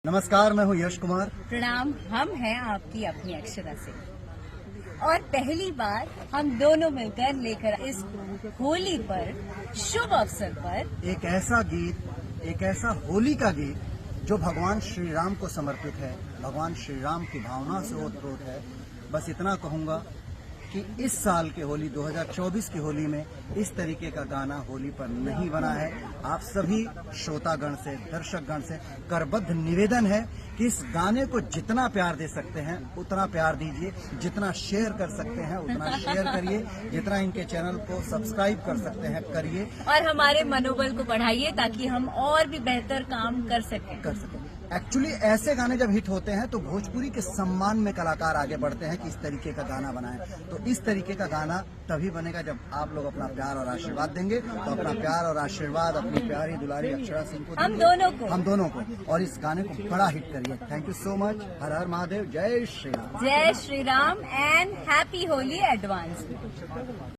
नमस्कार, मैं हूं यश कुमार। प्रणाम। हम हैं आपकी अपनी अक्षरा से और पहली बार हम दोनों मिलकर लेकर इस होली पर शुभ अवसर पर एक ऐसा गीत, एक ऐसा होली का गीत जो भगवान श्री राम को समर्पित है, भगवान श्री राम की भावना से ओतप्रोत है। बस इतना कहूंगा कि इस साल के होली 2024 की होली में इस तरीके का गाना होली पर नहीं बना है। आप सभी श्रोतागण से, दर्शकगण से करबद्ध निवेदन है कि इस गाने को जितना प्यार दे सकते हैं उतना प्यार दीजिए, जितना शेयर कर सकते हैं उतना शेयर करिए, जितना इनके चैनल को सब्सक्राइब कर सकते हैं करिए और हमारे मनोबल को बढ़ाइए ताकि हम और भी बेहतर काम कर सकें। एक्चुअली ऐसे गाने जब हिट होते हैं तो भोजपुरी के सम्मान में कलाकार आगे बढ़ते हैं कि इस तरीके का गाना बनाएं। तो इस तरीके का गाना तभी बनेगा जब आप लोग अपना प्यार और आशीर्वाद देंगे। तो अपना प्यार और आशीर्वाद अपनी प्यारी दुलारी अक्षरा सिंह को हम दोनों को और इस गाने को बड़ा हिट करिए। Thank you so much. हर हर महादेव। जय श्री राम। जय Shri Ram and happy Holi advance.